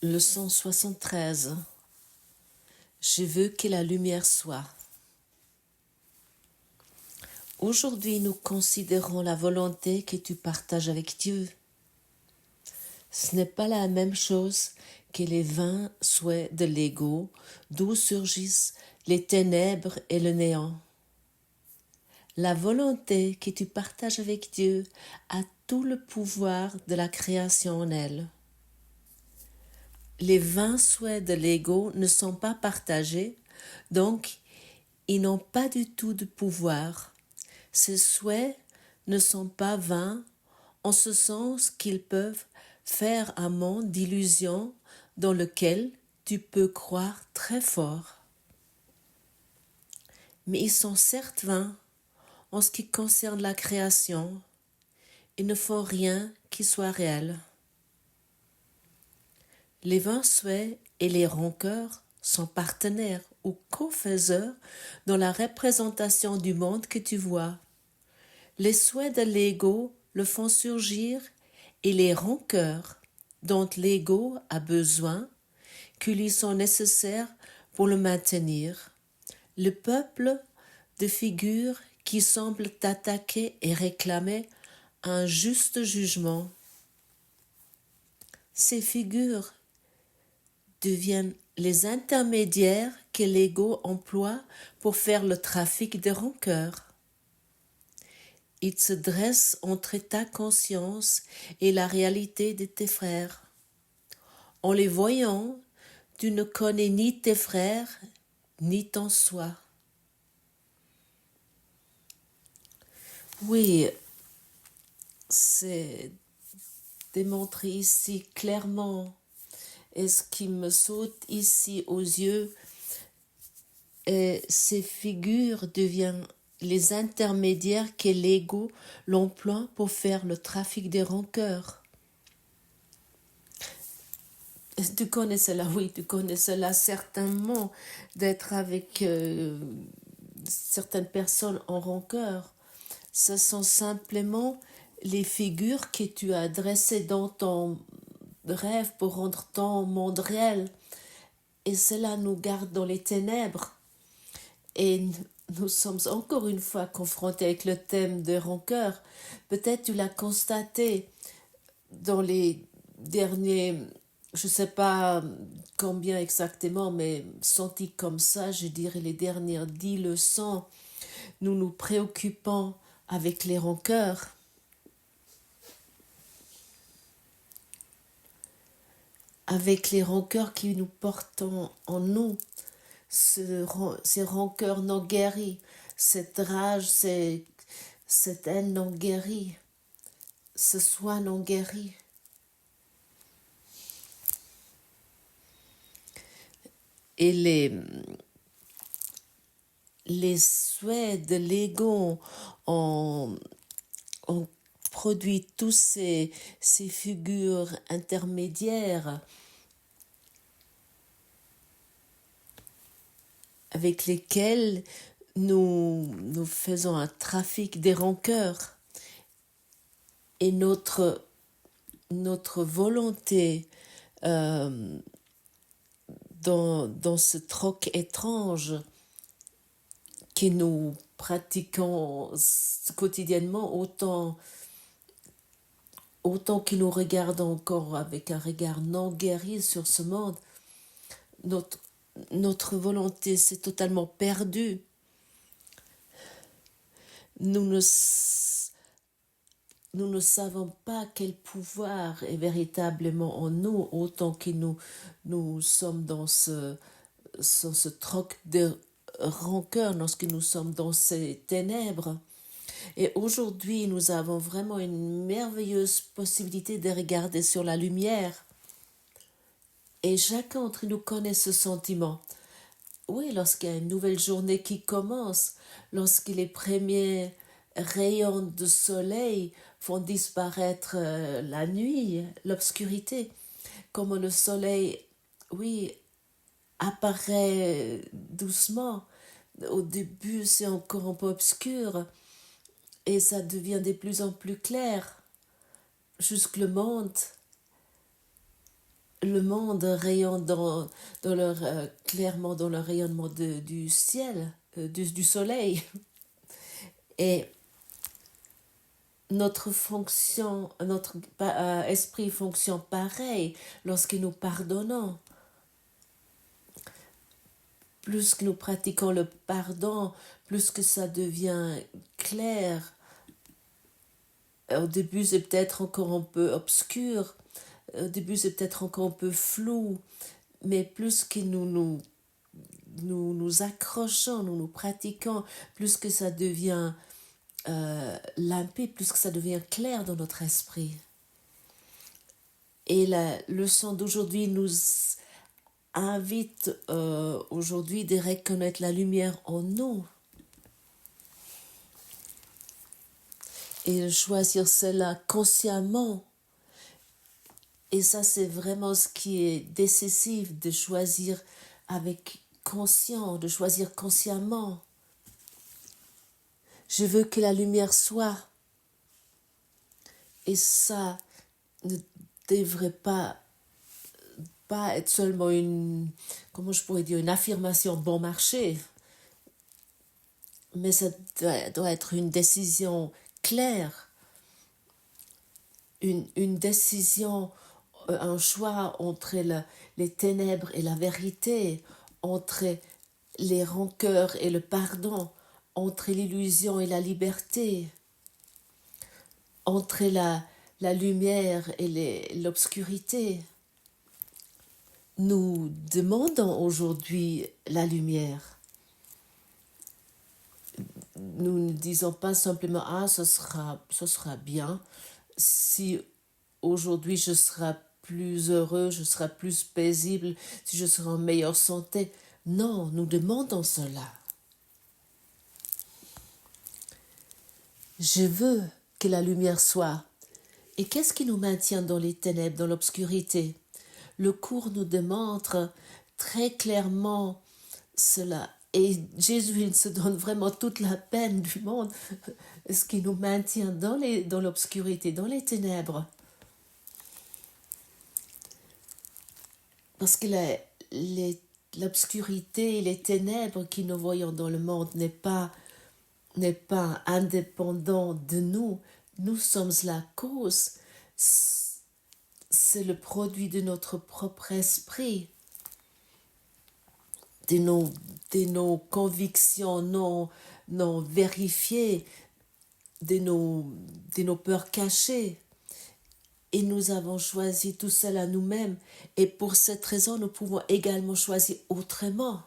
Leçon 73. Je veux que la lumière soit. Aujourd'hui, nous considérons la volonté que tu partages avec Dieu. Ce n'est pas la même chose que les vains souhaits de l'ego, d'où surgissent les ténèbres et le néant. La volonté que tu partages avec Dieu a tout le pouvoir de la création en elle. Les vains souhaits de l'ego ne sont pas partagés, donc ils n'ont pas du tout de pouvoir. Ces souhaits ne sont pas vains en ce sens qu'ils peuvent faire un monde d'illusions dans lequel tu peux croire très fort. Mais ils sont certes vains en ce qui concerne la création. Ils ne font rien qui soit réel. Les vains souhaits et les rancœurs sont partenaires ou co-faiseurs dans la représentation du monde que tu vois. Les souhaits de l'ego le font surgir et les rancœurs dont l'ego a besoin, qui lui sont nécessaires pour le maintenir. Le peuple de figures qui semblent attaquer et réclamer un juste jugement. Ces figures deviennent les intermédiaires que l'ego emploie pour faire le trafic des rancœurs. Il se dresse entre ta conscience et la réalité de tes frères. En les voyant, tu ne connais ni tes frères, ni ton soi. Oui, c'est démontré ici clairement. Et ce qui me saute ici aux yeux, ces figures deviennent les intermédiaires que l'ego l'emploie pour faire le trafic des rancœurs. Tu connais cela, oui, tu connais cela certainement, d'être avec certaines personnes en rancœur. Ce sont simplement les figures que tu as dressées dans ton rêve pour rendre ton monde réel. Et cela nous garde dans les ténèbres. Et nous sommes encore une fois confrontés avec le thème de rancœur. Peut-être tu l'as constaté dans les derniers, je ne sais pas combien exactement, mais senti comme ça, je dirais les dernières 10 leçons, nous nous préoccupons avec les rancœurs. Avec les rancœurs que nous portons en nous, ces rancœurs non guéris, cette rage, cette haine non guérie, ce soi non guéri. Et les souhaits de l'ego ont produit tous ces figures intermédiaires avec lesquelles nous faisons un trafic des rancœurs. Et notre volonté dans ce troc étrange que nous pratiquons quotidiennement, autant que nous regardons encore avec un regard non guéri sur ce monde, notre volonté s'est totalement perdue. Nous ne savons pas quel pouvoir est véritablement en nous, autant que nous sommes dans ce troc de rancœur, lorsque nous sommes dans ces ténèbres. Et aujourd'hui, nous avons vraiment une merveilleuse possibilité de regarder sur la lumière. Et chacun d'entre nous connaît ce sentiment. Oui, lorsqu'il y a une nouvelle journée qui commence, lorsque les premiers rayons de soleil font disparaître la nuit, l'obscurité, comme le soleil, oui, apparaît doucement. Au début, c'est encore un peu obscur et ça devient de plus en plus clair. Jusque le monde le monde rayonne dans leur, clairement dans le rayonnement du ciel, du soleil. Et notre fonction, notre esprit fonctionne pareil lorsque nous pardonnons. Plus que nous pratiquons le pardon, plus que ça devient clair. Au début, c'est peut-être encore un peu obscur. Au début, c'est peut-être encore un peu flou. Mais plus que nous accrochons, nous pratiquons, plus que ça devient limpide, plus que ça devient clair dans notre esprit. Et la leçon d'aujourd'hui nous invite aujourd'hui de reconnaître la lumière en nous et de choisir cela consciemment. Et ça, c'est vraiment ce qui est décisif, de choisir avec conscience, de choisir consciemment. Je veux que la lumière soit. Et ça ne devrait pas être seulement comment je pourrais dire, une affirmation bon marché, mais ça doit être une décision claire, une décision, un choix entre les ténèbres et la vérité, entre les rancœurs et le pardon, entre l'illusion et la liberté, entre la lumière et l'obscurité. Nous demandons aujourd'hui la lumière. Nous ne disons pas simplement « Ah, ce sera bien. Si aujourd'hui je serai plus heureux, je serai plus paisible, si je serai en meilleure santé. » Non, nous demandons cela. Je veux que la lumière soit. Et qu'est-ce qui nous maintient dans les ténèbres, dans l'obscurité? Le cours nous démontre très clairement cela. Et Jésus, il se donne vraiment toute la peine du monde, ce qui nous maintient dans l'obscurité, dans les ténèbres. Parce que l'obscurité et les ténèbres que nous voyons dans le monde n'est pas indépendant de nous. Nous sommes la cause. C'est le produit de notre propre esprit, de nos convictions non vérifiées, de nos peurs cachées. Et nous avons choisi tout cela nous-mêmes. Et pour cette raison, nous pouvons également choisir autrement.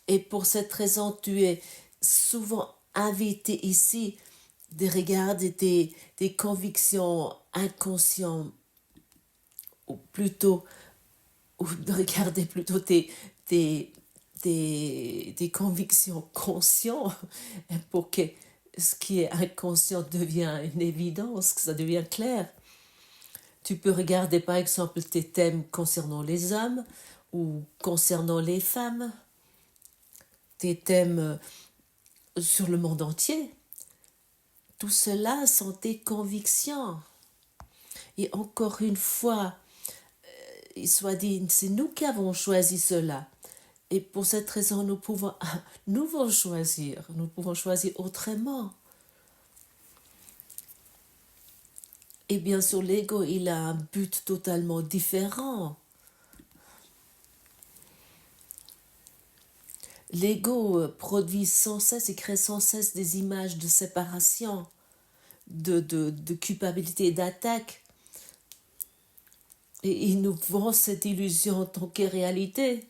Et pour cette raison, tu es souvent invité ici de regarder tes convictions inconscientes, ou de regarder plutôt tes convictions conscientes, pour que ce qui est inconscient devienne une évidence, que ça devienne clair. Tu peux regarder par exemple tes thèmes concernant les hommes ou concernant les femmes, tes thèmes sur le monde entier. Tout cela sont tes convictions. Et encore une fois, il soit dit, c'est nous qui avons choisi cela. Et pour cette raison, nous pouvons choisir autrement. Et bien sûr, l'ego, il a un but totalement différent. L'ego produit sans cesse et crée sans cesse des images de séparation, de culpabilité et d'attaque. Et il nous vend cette illusion en tant que réalité.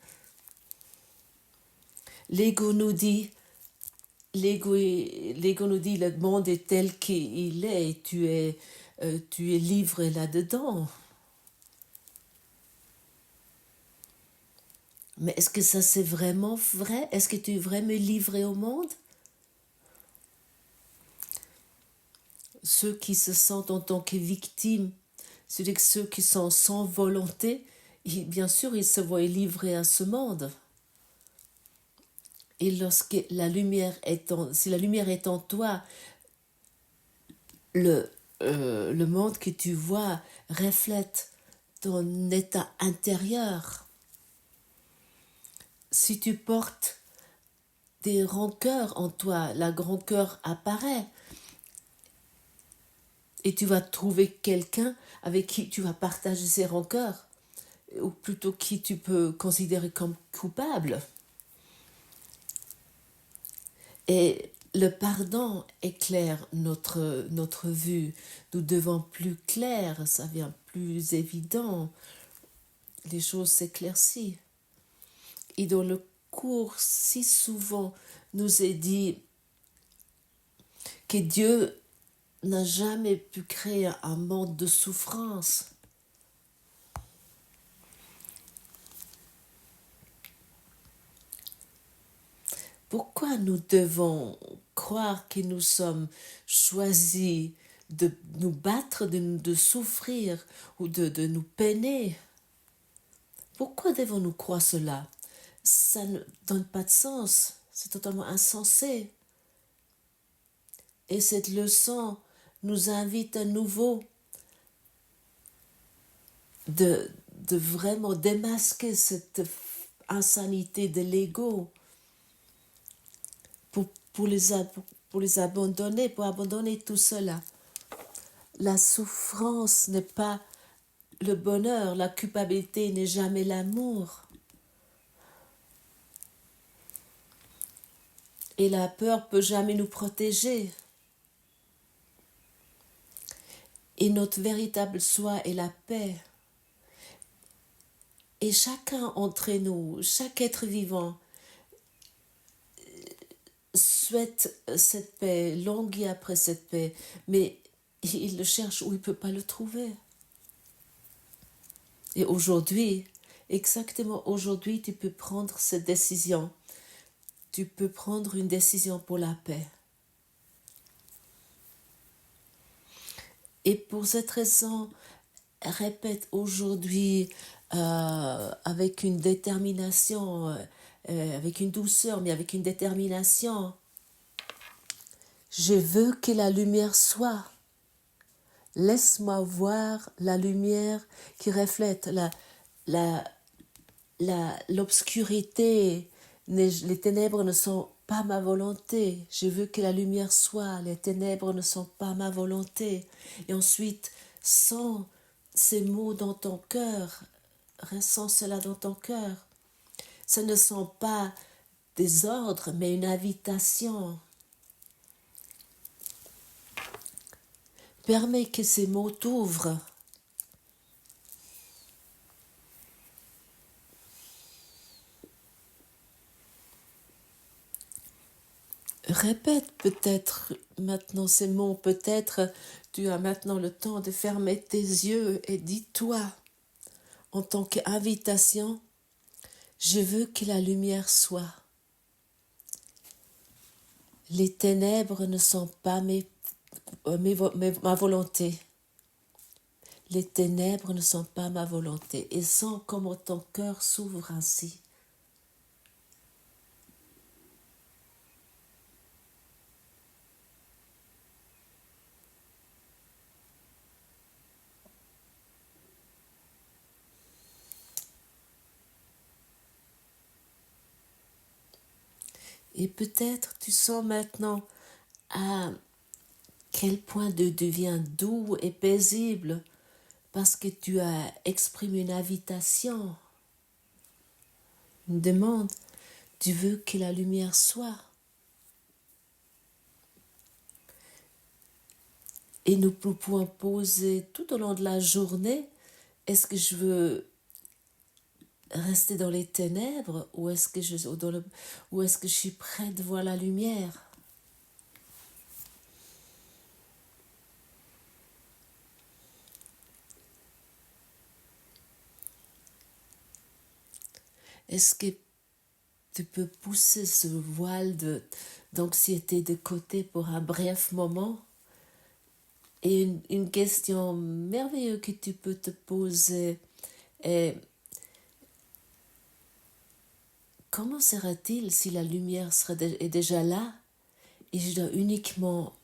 L'ego nous dit, le monde est tel qu'il est et tu es livré là-dedans. Mais est-ce que ça c'est vraiment vrai? Est-ce que tu es vraiment livré au monde? Ceux qui se sentent en tant que victimes, c'est-à-dire que ceux qui sont sans volonté, bien sûr, ils se voient livrés à ce monde. Et lorsque si la lumière est en toi, le monde que tu vois reflète ton état intérieur. Si tu portes des rancœurs en toi, la rancœur apparaît. Et tu vas trouver quelqu'un avec qui tu vas partager ces rancœurs, ou plutôt qui tu peux considérer comme coupable. Et le pardon éclaire notre vue. Nous devons plus clair, ça devient plus évident. Les choses s'éclaircissent. Et dans le cours, si souvent nous est dit que Dieu n'a jamais pu créer un monde de souffrance. Pourquoi nous devons croire que nous sommes choisis de nous battre, de souffrir ou de nous peiner? Pourquoi devons-nous croire cela? Ça ne donne pas de sens, c'est totalement insensé. Et cette leçon nous invite à nouveau de vraiment démasquer cette insanité de l'ego pour les abandonner, pour abandonner tout cela. La souffrance n'est pas le bonheur, la culpabilité n'est jamais l'amour. Et la peur peut jamais nous protéger. Et notre véritable soi est la paix. Et chacun d'entre nous, chaque être vivant, souhaite cette paix, languit après cette paix, mais il le cherche où il ne peut pas le trouver. Et aujourd'hui, exactement aujourd'hui, tu peux prendre cette décision. Tu peux prendre une décision pour la paix. Et pour cette raison, répète aujourd'hui avec une détermination, avec une douceur, mais avec une détermination. Je veux que la lumière soit. Laisse-moi voir la lumière qui reflète l'obscurité. Les ténèbres ne sont pas ma volonté. Je veux que la lumière soit. Les ténèbres ne sont pas ma volonté. Et ensuite, sens ces mots dans ton cœur. Ressens cela dans ton cœur. Ce ne sont pas des ordres, mais une invitation. Permets que ces mots t'ouvrent. Répète peut-être maintenant ces mots, peut-être tu as maintenant le temps de fermer tes yeux et dis-toi, en tant qu'invitation, je veux que la lumière soit. Les ténèbres ne sont pas ma volonté. Les ténèbres ne sont pas ma volonté. Et sens comment ton cœur s'ouvre ainsi. Et peut-être tu sens maintenant à quel point devient doux et paisible parce que tu as exprimé une invitation, une demande. Tu veux que la lumière soit. Et nous pouvons poser tout au long de la journée, est-ce que je veux rester dans les ténèbres ou est-ce que je suis prête de voir la lumière? Est-ce que tu peux pousser ce voile d'anxiété de côté pour un bref moment? Et une question merveilleuse que tu peux te poser est: comment sera-t-il si la lumière est déjà là et je dois uniquement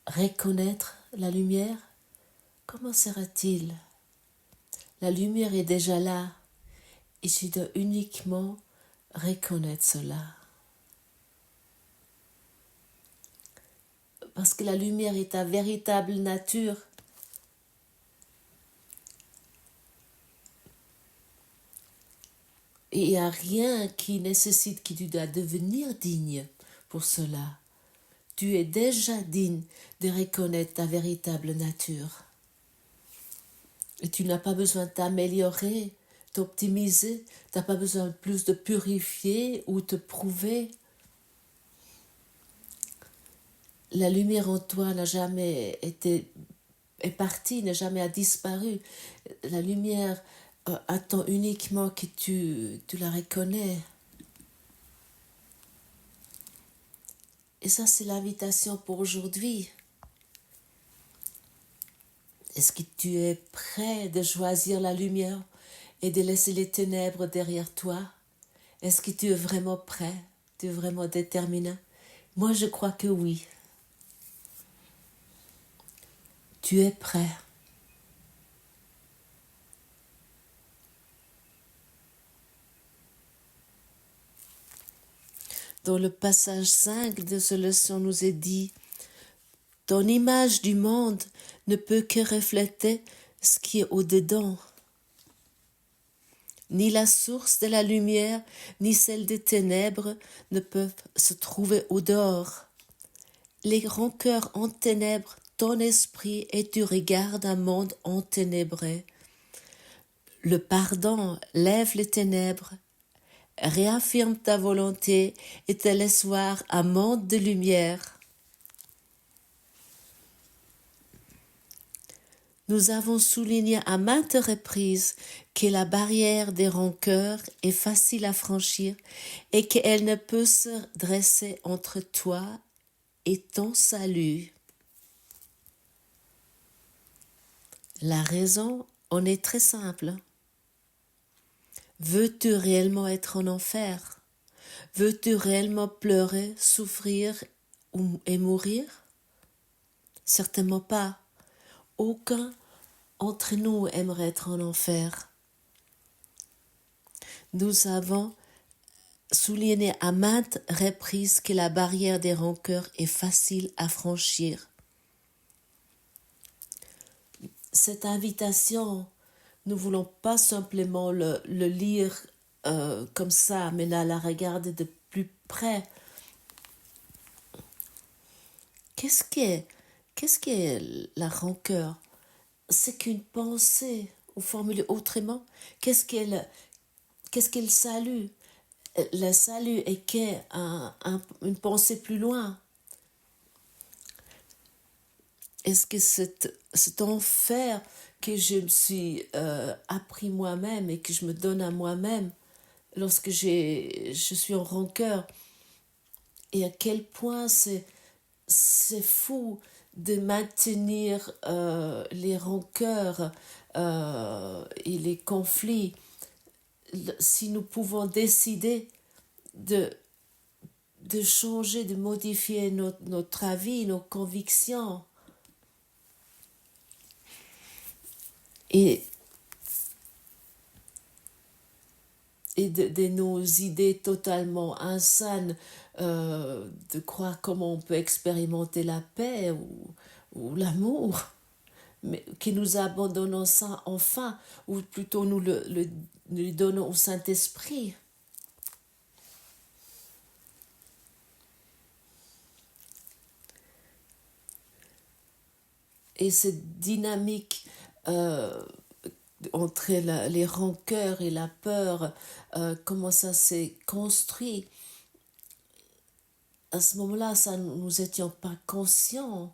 reconnaître la lumière? Comment sera-t-il? La lumière est déjà là et je dois uniquement reconnaître cela. Parce que la lumière est ta véritable nature. Et il n'y a rien qui nécessite que tu dois devenir digne pour cela. Tu es déjà digne de reconnaître ta véritable nature. Et tu n'as pas besoin de t'améliorer, d'optimiser. Tu n'as pas besoin de plus de purifier ou te prouver. La lumière en toi n'a jamais été est partie, n'a jamais disparu. La lumière attend uniquement que tu la reconnais. Et ça, c'est l'invitation pour aujourd'hui. Est-ce que tu es prêt de choisir la lumière et de laisser les ténèbres derrière toi? Est-ce que tu es vraiment prêt? Tu es vraiment déterminé? Moi, je crois que oui. Tu es prêt. Dans le passage 5 de cette leçon nous est dit: ton image du monde ne peut que refléter ce qui est au-dedans. Ni la source de la lumière, ni celle des ténèbres ne peuvent se trouver au-dehors. Les rancœurs enténèbrent ton esprit et tu regardes un monde enténébré. Le pardon lève les ténèbres, réaffirme ta volonté et te laisse voir un monde de lumière. Nous avons souligné à maintes reprises que la barrière des rancœurs est facile à franchir et qu'elle ne peut se dresser entre toi et ton salut. La raison en est très simple. Veux-tu réellement être en enfer? Veux-tu réellement pleurer, souffrir et mourir? Certainement pas. Aucun entre nous aimerait être en enfer. Nous avons souligné à maintes reprises que la barrière des rancœurs est facile à franchir. Cette invitation, nous ne voulons pas simplement le lire comme ça, mais là, la regarder de plus près. Qu'est-ce qu'est la rancœur? C'est qu'une pensée, ou formulée autrement, qu'est-ce qu'elle salue? Le salut est une pensée plus loin. Est-ce que cet enfer que je me suis appris moi-même et que je me donne à moi-même lorsque je suis en rancœur, et à quel point c'est fou de maintenir les rancœurs et les conflits. Si nous pouvons décider de changer, de modifier notre avis, nos convictions, et de nos idées totalement insanes, de croire comment on peut expérimenter la paix ou l'amour, mais que nous abandonnons ça enfin, ou plutôt nous le donnons au Saint-Esprit. Et cette dynamique entre les rancœurs et la peur, comment ça s'est construit. À ce moment-là, ça, nous n'étions pas conscients.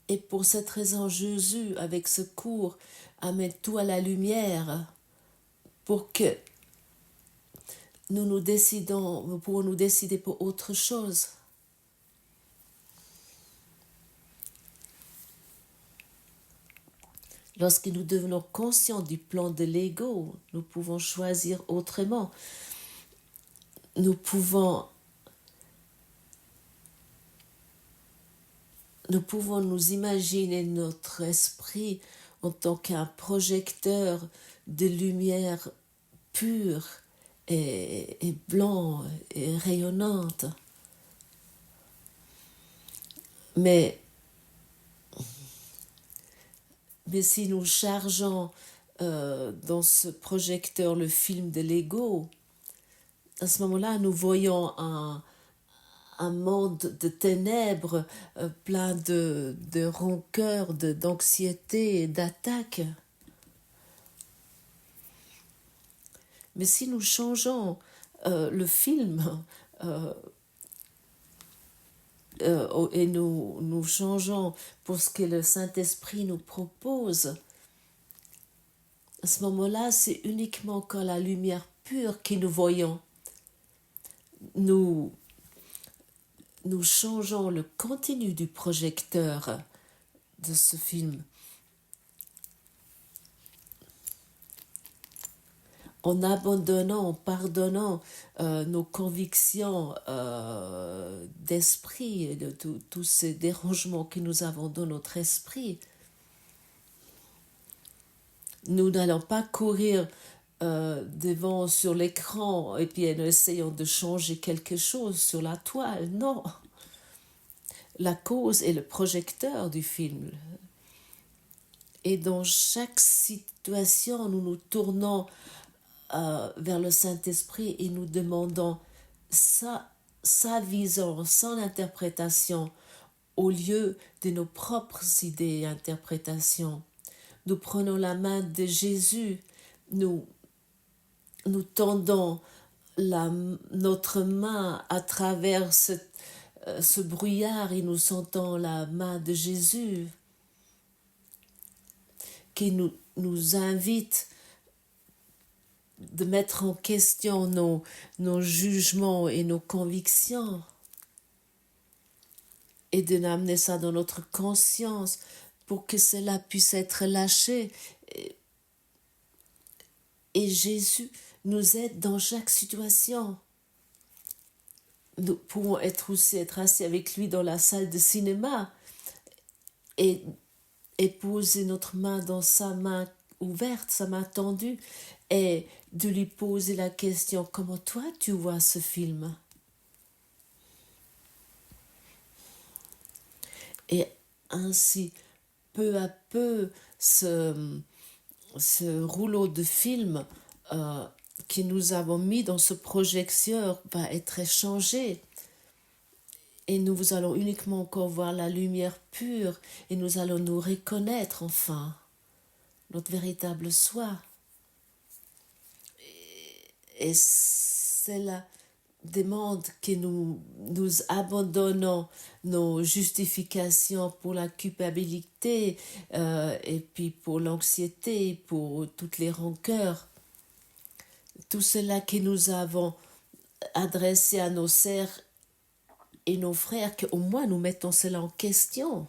Et pour cette raison, Jésus, avec ce cours, amène tout à la lumière pour que nous pourrons nous décider pour autre chose. Lorsque nous devenons conscients du plan de l'ego, nous pouvons choisir autrement. Nous pouvons nous pouvons nous imaginer notre esprit en tant qu'un projecteur de lumière pure et blanc et rayonnante. Mais si nous chargeons dans ce projecteur le film de l'ego, à ce moment-là, nous voyons un monde de ténèbres, plein de rancœur, d'anxiété et d'attaque. Mais si nous changeons le film et nous changeons pour ce que le Saint-Esprit nous propose, à ce moment-là, c'est uniquement quand la lumière pure que nous voyons. Nous changeons le contenu du projecteur de ce film. En abandonnant, en pardonnant nos convictions d'esprit, de tous ces dérangements que nous avons dans notre esprit, nous n'allons pas courir devant sur l'écran et puis nous essayons de changer quelque chose sur la toile. Non, la cause est le projecteur du film. Et dans chaque situation, nous nous tournons vers le Saint-Esprit et nous demandons sa vision, son interprétation au lieu de nos propres idées et interprétations. Nous prenons la main de Jésus, nous tendons notre main à travers ce brouillard et nous sentons la main de Jésus qui nous invite de mettre en question nos jugements et nos convictions et de n'amener ça dans notre conscience pour que cela puisse être lâché. Et Jésus nous aide dans chaque situation. Nous pouvons aussi être assis avec lui dans la salle de cinéma et poser notre main dans sa main ouverte, sa main tendue, et de lui poser la question: comment toi tu vois ce film? Et ainsi, peu à peu, ce rouleau de film que nous avons mis dans ce projecteur va être échangé. Et nous allons uniquement encore voir la lumière pure et nous allons nous reconnaître enfin, notre véritable soi. Et cela demande que nous abandonnons nos justifications pour la culpabilité et puis pour l'anxiété, pour toutes les rancœurs. Tout cela que nous avons adressé à nos sœurs et nos frères, qu'au moins nous mettons cela en question.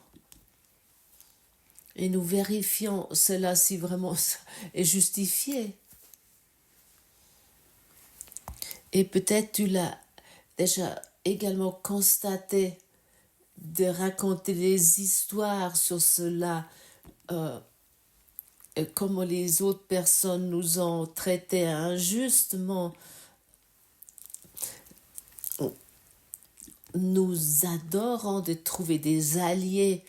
Et nous vérifions cela si vraiment est justifié. Et peut-être tu l'as déjà également constaté, de raconter des histoires sur cela, comment les autres personnes nous ont traités injustement. Nous adorons de trouver des alliés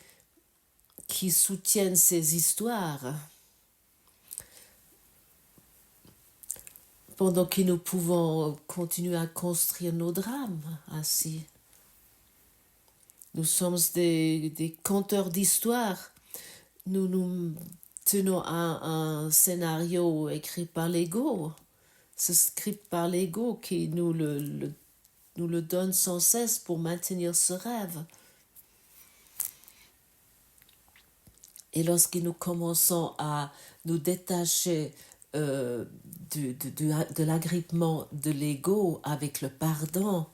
qui soutiennent ces histoires, pendant que nous pouvons continuer à construire nos drames ainsi. Nous sommes des conteurs d'histoires. Nous tenons un scénario écrit par l'ego, ce script par l'ego qui nous le donne sans cesse pour maintenir ce rêve. Et lorsque nous commençons à nous détacher de l'agrippement de l'ego avec le pardon,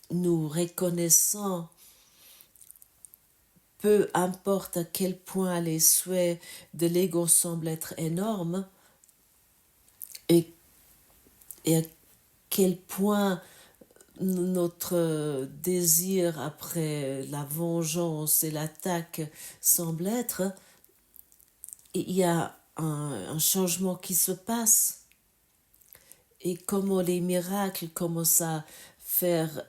nous reconnaissons, peu importe à quel point les souhaits de l'ego semblent être énormes et à quel point notre désir après la vengeance et l'attaque semble être, il y a un changement qui se passe. Et comment les miracles commencent à faire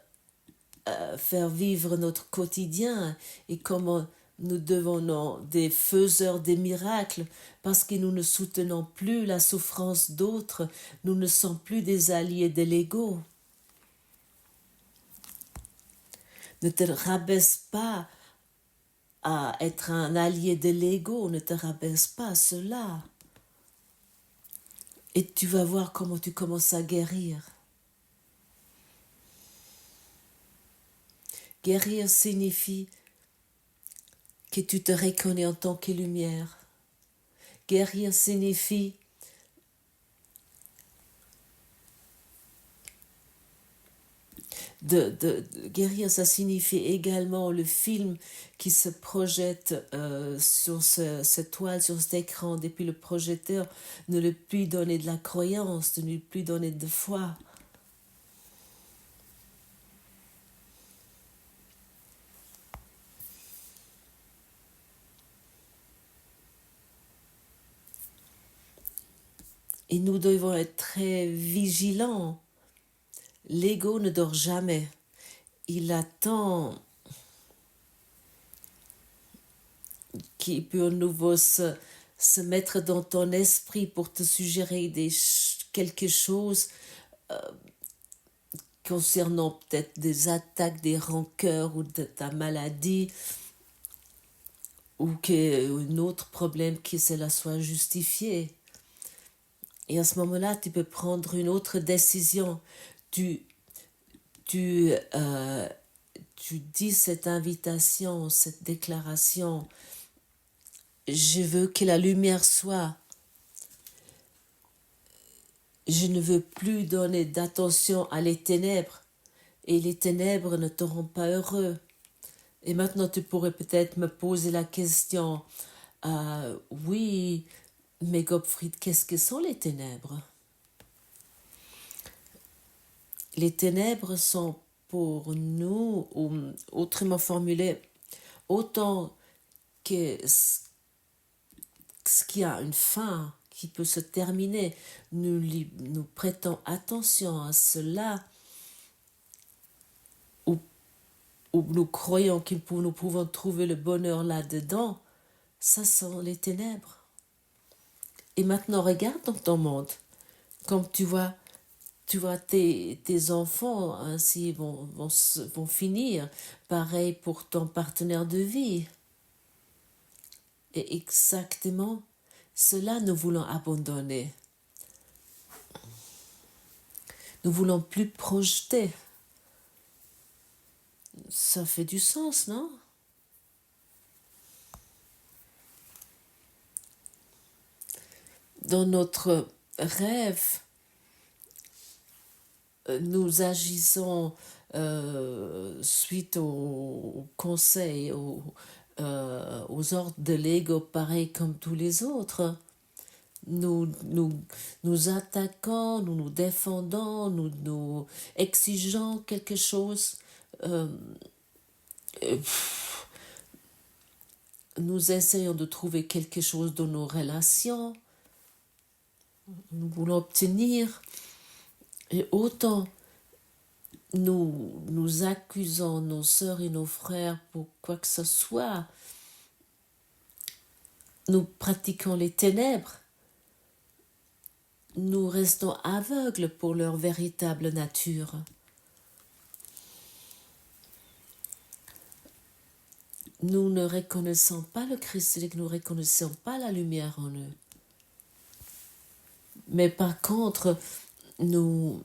vivre notre quotidien et comment nous devenons des faiseurs des miracles parce que nous ne soutenons plus la souffrance d'autres, nous ne sommes plus des alliés de l'ego. Ne te rabaisse pas à être un allié de l'ego, ne te rabaisse pas à cela. Et tu vas voir comment tu commences à guérir. Guérir signifie que tu te reconnais en tant que lumière. Guérir signifie guérir, ça signifie également le film qui se projette sur cette toile, sur cet écran, depuis le projecteur, ne lui plus donner de la croyance, ne lui plus donner de foi. Et nous devons être très vigilants. L'ego ne dort jamais. Il attend qu'il peut à nouveau se mettre dans ton esprit pour te suggérer quelque chose concernant peut-être des attaques, des rancœurs ou de ta maladie ou qu'un autre problème qui cela soit justifié. Et à ce moment-là, tu peux prendre une autre décision. Tu dis cette invitation, cette déclaration. Je veux que la lumière soit. Je ne veux plus donner d'attention à les ténèbres. Et les ténèbres ne te rendent pas heureux. Et maintenant, tu pourrais peut-être me poser la question. Oui, mais Gottfried, qu'est-ce que sont les ténèbres? Les ténèbres sont pour nous, ou autrement formulé, autant que ce qui a une fin, qui peut se terminer, nous prêtons attention à cela, ou nous croyons que nous pouvons trouver le bonheur là-dedans, ça sont les ténèbres. Et maintenant, regarde dans ton monde, comme tu vois tes enfants ainsi vont finir. Pareil pour ton partenaire de vie. Et exactement cela nous voulons abandonner. Nous voulons plus projeter. Ça fait du sens, non? Dans notre rêve, nous agissons suite aux conseils, aux ordres de l'ego, pareil comme tous les autres. Nous attaquons, nous défendons, nous exigeons quelque chose. Nous essayons de trouver quelque chose dans nos relations. Nous voulons obtenir. Et autant nous accusons nos sœurs et nos frères pour quoi que ce soit, nous pratiquons les ténèbres, nous restons aveugles pour leur véritable nature. Nous ne reconnaissons pas le Christ, nous ne reconnaissons pas la lumière en eux. Mais par contre, nous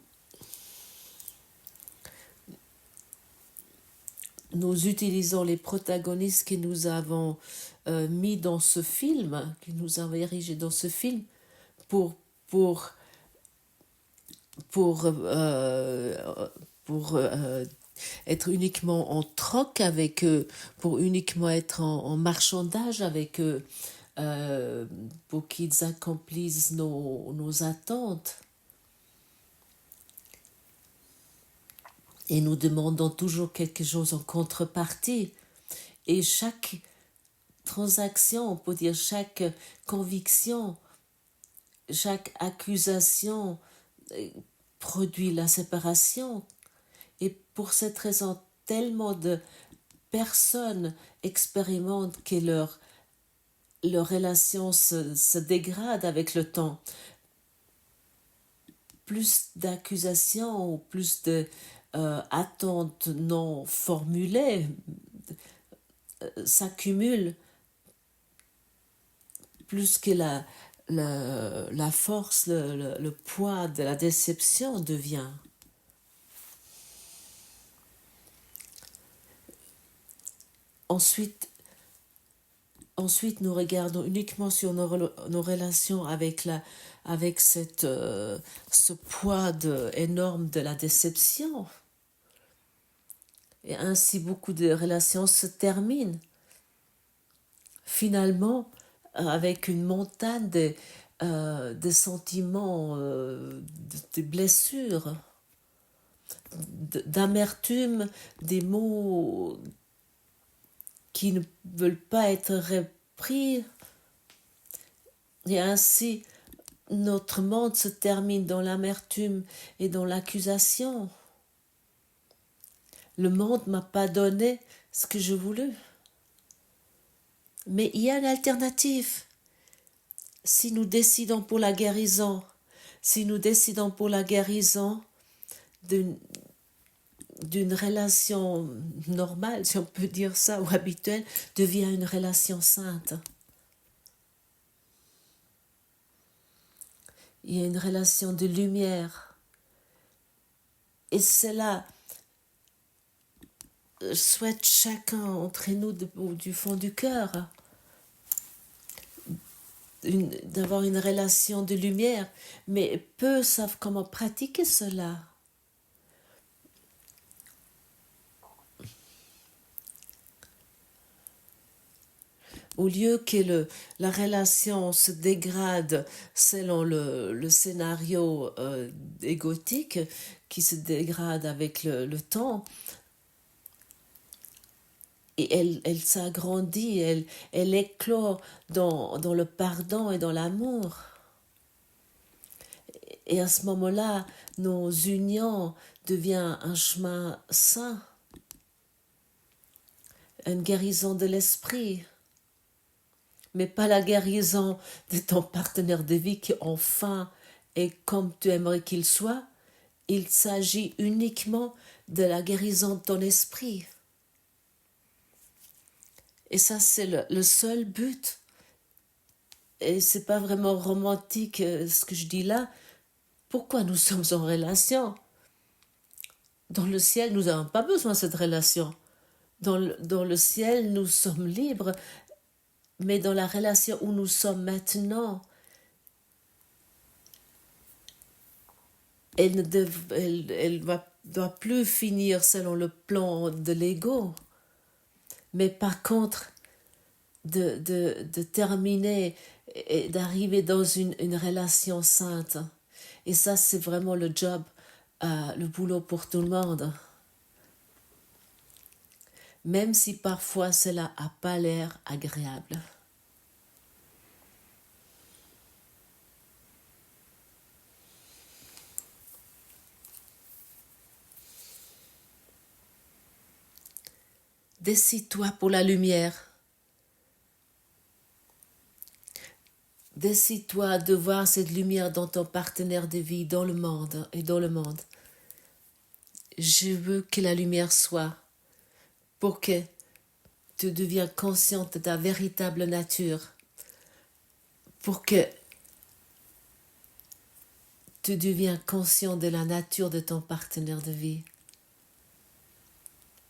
utilisons les protagonistes que nous avons mis dans ce film, que nous avons érigés dans ce film, pour être uniquement en troc avec eux, pour uniquement être en marchandage avec eux, pour qu'ils accomplissent nos attentes. Et nous demandons toujours quelque chose en contrepartie. Et chaque transaction, on peut dire chaque conviction, chaque accusation produit la séparation. Et pour cette raison, tellement de personnes expérimentent que leur relation se dégrade avec le temps. Plus d'accusations ou plus d'attentes non formulées s'accumulent, plus que la force, le poids de la déception devient. Ensuite, nous regardons uniquement sur nos relations avec ce poids énorme de la déception. Et ainsi, beaucoup de relations se terminent. Finalement, avec une montagne de sentiments, de blessures, d'amertume, des mots qui ne veulent pas être repris. Et ainsi, notre monde se termine dans l'amertume et dans l'accusation. Le monde ne m'a pas donné ce que je voulais. Mais il y a une alternative. Si nous décidons pour la guérison, d'une relation normale, si on peut dire ça, ou habituelle, devient une relation sainte. Il y a une relation de lumière. Et cela souhaite chacun entre nous du fond du cœur d'avoir une relation de lumière, mais peu savent comment pratiquer cela. Au lieu que la relation se dégrade selon le scénario égotique qui se dégrade avec le temps, et elle s'agrandit, elle éclore dans le pardon et dans l'amour. Et à ce moment-là, nos unions deviennent un chemin sain, une guérison de l'esprit, mais pas la guérison de ton partenaire de vie qui enfin est comme tu aimerais qu'il soit. Il s'agit uniquement de la guérison de ton esprit. Et ça, c'est le seul but. Et c'est pas vraiment romantique ce que je dis là. Pourquoi nous sommes en relation? Dans le ciel, nous n'avons pas besoin de cette relation. Dans le ciel, nous sommes libres. Mais dans la relation où nous sommes maintenant, elle ne doit plus finir selon le plan de l'ego. Mais par contre, de terminer et d'arriver dans une relation sainte. Et ça, c'est vraiment le job, le boulot pour tout le monde. Même si parfois cela n'a pas l'air agréable. Décide-toi pour la lumière. Décide-toi de voir cette lumière dans ton partenaire de vie, dans le monde et dans le monde. Je veux que la lumière soit pour que tu deviens consciente de ta véritable nature, pour que tu deviens conscient de la nature de ton partenaire de vie.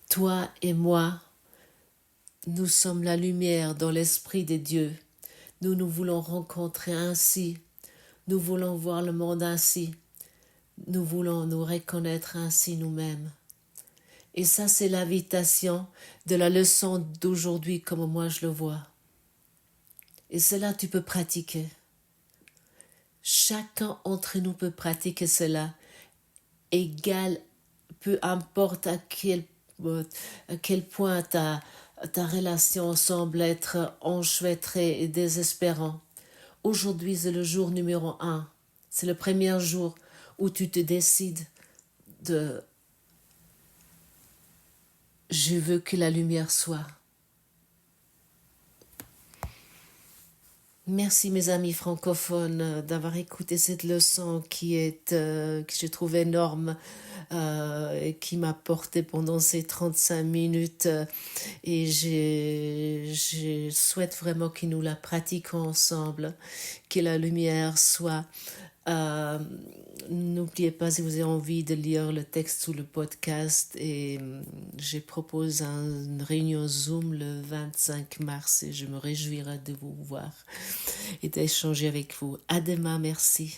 Toi et moi, nous sommes la lumière dans l'esprit de Dieu. Nous nous voulons rencontrer ainsi. Nous voulons voir le monde ainsi. Nous voulons nous reconnaître ainsi nous-mêmes. Et ça, c'est l'invitation de la leçon d'aujourd'hui comme moi je le vois. Et cela, tu peux pratiquer. Chacun d'entre nous peut pratiquer cela. Égal, peu importe à quel point ta relation semble être enchevêtrée et désespérante. Aujourd'hui, c'est le jour numéro 1. C'est le premier jour où tu te décides de je veux que la lumière soit. Merci mes amis francophones d'avoir écouté cette leçon que je trouve énorme et qui m'a porté pendant ces 35 minutes et je souhaite vraiment que nous la pratiquions ensemble, que la lumière soit. Euh, N'oubliez pas si vous avez envie de lire le texte sous le podcast et je propose une réunion Zoom le 25 mars et je me réjouirai de vous voir et d'échanger avec vous. À demain, merci.